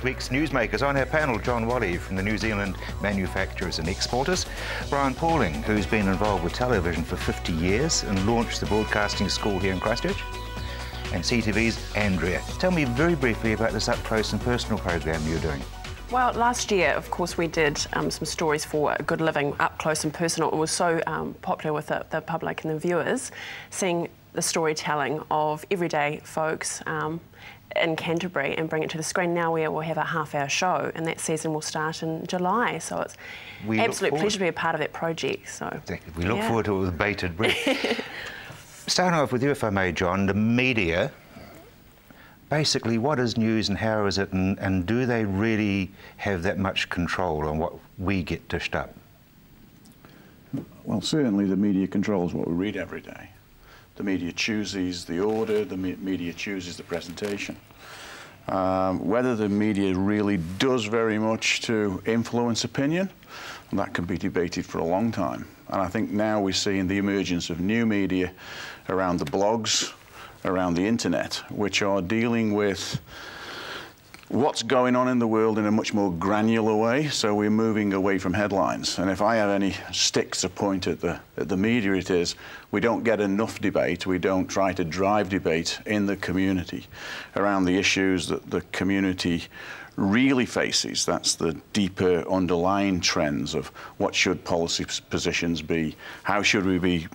week's Newsmakers. On our panel, John Walley from the New Zealand Manufacturers and Exporters, Brian Pauling, who's been involved with television for 50 years and launched the broadcasting school here in Christchurch, and CTVs, Andrea. Tell me very briefly about this up-close and personal program you're doing. Well, last year, of course, we did some stories for Good Living, up close and personal. It was so popular with the public and the viewers, seeing the storytelling of everyday folks in Canterbury and bring it to the screen. Now we will have a half-hour show, and that season will start in July. So it's an absolute pleasure to be a part of that project. So exactly. We look forward to it with bated breath. Starting off with you, if I may, John, the media. Basically, what is news and how is it, and do they really have that much control on what we get dished up? Well, certainly the media controls what we read every day. The media chooses the order, the media chooses the presentation. Whether the media really does very much to influence opinion, that can be debated for a long time. And I think now we're seeing the emergence of new media around the blogs, around the internet, which are dealing with what's going on in the world in a much more granular way. So we're moving away from headlines. And if I have any sticks to point at the media, it is we don't get enough debate. We don't try to drive debate in the community around the issues that the community really faces. That's the deeper underlying trends of what should policy positions be, how should we be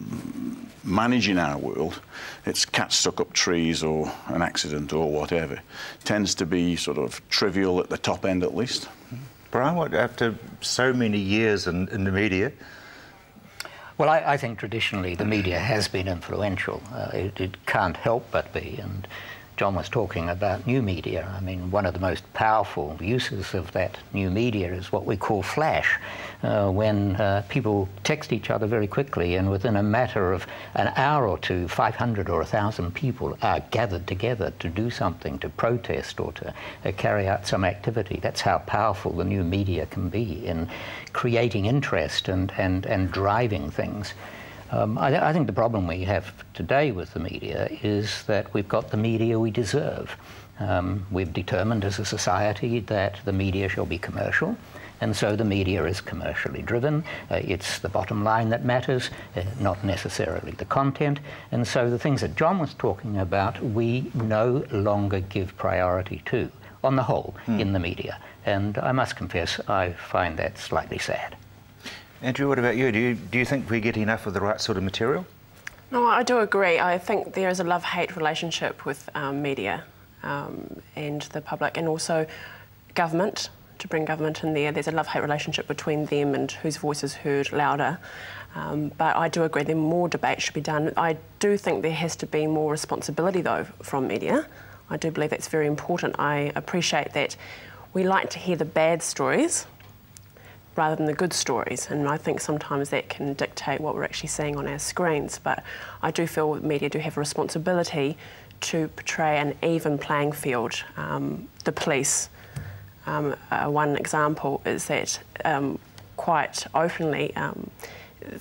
managing our world. It's cat stuck up trees or an accident or whatever. Tends to be sort of trivial at the top end at least. Brian, what, after so many years in the media? Well, I think traditionally the media has been influential. It can't help but be. And John was talking about new media. I mean, one of the most powerful uses of that new media is what we call flash, when people text each other very quickly, and within a matter of an hour or two, 500 or 1,000 people are gathered together to do something, to protest or to carry out some activity. That's how powerful the new media can be in creating interest and driving things. I think the problem we have today with the media is that we've got the media we deserve. We've determined as a society that the media shall be commercial, and so the media is commercially driven. It's the bottom line that matters, not necessarily the content. And so the things that John was talking about, we no longer give priority to, on the whole, in the media. And I must confess, I find that slightly sad. Andrea, what about you? Do you think we get enough of the right sort of material? No, I do agree. I think there is a love-hate relationship with media and the public, and also government, to bring government in there. There's a love-hate relationship between them and whose voice is heard louder. But I do agree that more debate should be done. I do think there has to be more responsibility, though, from media. I do believe that's very important. I appreciate that we like to hear the bad stories rather than the good stories, and I think sometimes that can dictate what we're actually seeing on our screens. But I do feel that media do have a responsibility to portray an even playing field. The police, one example is that quite openly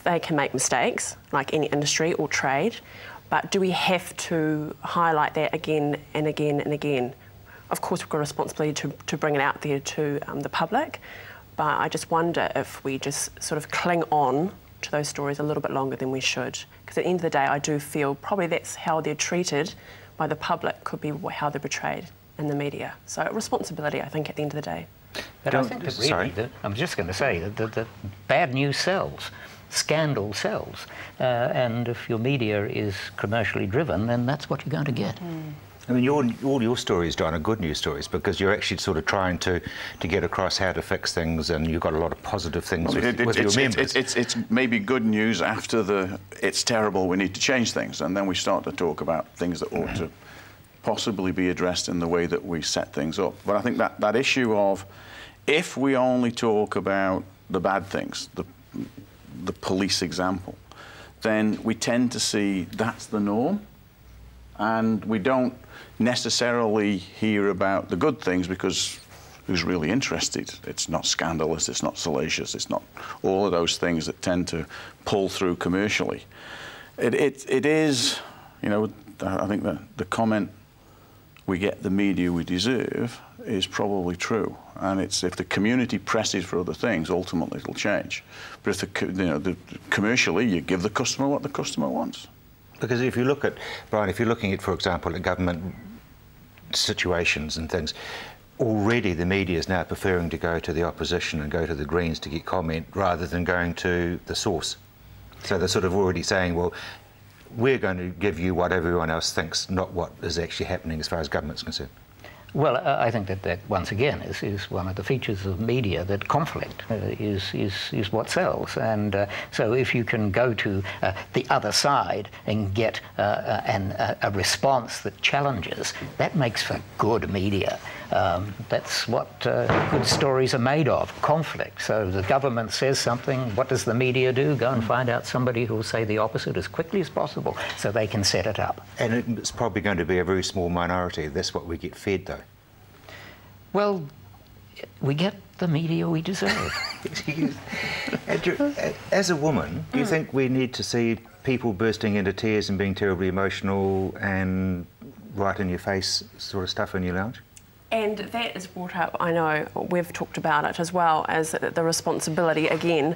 they can make mistakes, like any industry or trade, but do we have to highlight that again and again and again? Of course, we've got a responsibility to bring it out there to the public, but I just wonder if we just sort of cling on to those stories a little bit longer than we should. Because at the end of the day, I do feel probably that's how they're treated by the public, could be how they're portrayed in the media. So responsibility, I think, at the end of the day. But I think that really, I'm just going to say that bad news sells, scandal sells, and if your media is commercially driven, then that's what you're going to get. I mean, all your stories, John, are good news stories, because you're actually sort of trying to get across how to fix things, and you've got a lot of positive things with your members. It's maybe good news after it's terrible, we need to change things, and then we start to talk about things that ought to possibly be addressed in the way that we set things up. But I think that issue of, if we only talk about the bad things, the police example, then we tend to see that's the norm, and we don't necessarily hear about the good things, because who's really interested? It's not scandalous, it's not salacious, it's not all of those things that tend to pull through commercially. It is, you know, I think that the comment, we get the media we deserve, is probably true, and it's if the community presses for other things, ultimately it'll change. But if commercially, you give the customer what the customer wants. Because if you look at, Brian, if you're looking at, for example, at government situations and things, already the media is now preferring to go to the opposition and go to the Greens to get comment rather than going to the source. So they're sort of already saying, well, we're going to give you what everyone else thinks, not what is actually happening as far as government's concerned. Well, I think that once again is one of the features of media, that conflict is what sells. And so if you can go to the other side and get a response that challenges, that makes for good media. That's what good stories are made of, conflict. So the government says something, what does the media do? Go and find out somebody who will say the opposite as quickly as possible so they can set it up. And it's probably going to be a very small minority. That's what we get fed, though. Well, we get the media we deserve. Andrea, as a woman, do you think we need to see people bursting into tears and being terribly emotional and right in your face sort of stuff in your lounge? And that is brought up, I know, we've talked about it as well, as the responsibility, again.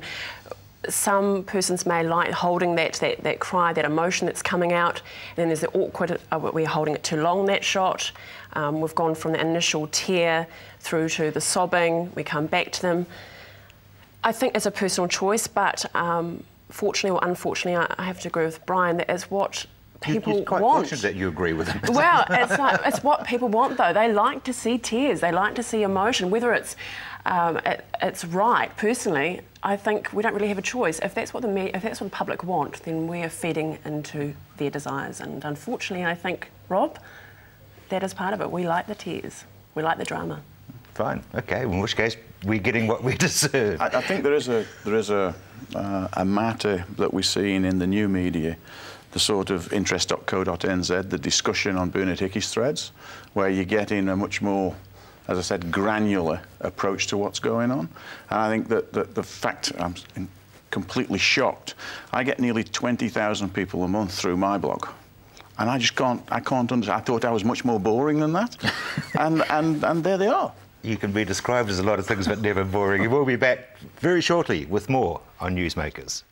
Some persons may like holding that cry, that emotion that's coming out, and then there's the awkward, we're holding it too long, that shot. We've gone from the initial tear through to the sobbing, we come back to them. I think it's a personal choice, but fortunately or unfortunately, I have to agree with Brian, that is what people You're quite want. fortunate that you agree with him. Well, it's what people want, though. They like to see tears, they like to see emotion, whether it's right. Personally, I think we don't really have a choice. If that's what the public want, then we're feeding into their desires. And unfortunately, I think, Rob, that is part of it. We like the tears. We like the drama. Fine. Okay. In which case, we're getting what we deserve. I think there is a matter that we're seeing in the new media, the sort of interest.co.nz, the discussion on Bernard Hickey's threads, where you get in a much more, as I said, granular approach to what's going on. And I think that the fact, I'm completely shocked, I get nearly 20,000 people a month through my blog. And I just can't understand. I thought I was much more boring than that. and there they are. You can be described as a lot of things, but never boring. We'll be back very shortly with more on NewsMakers.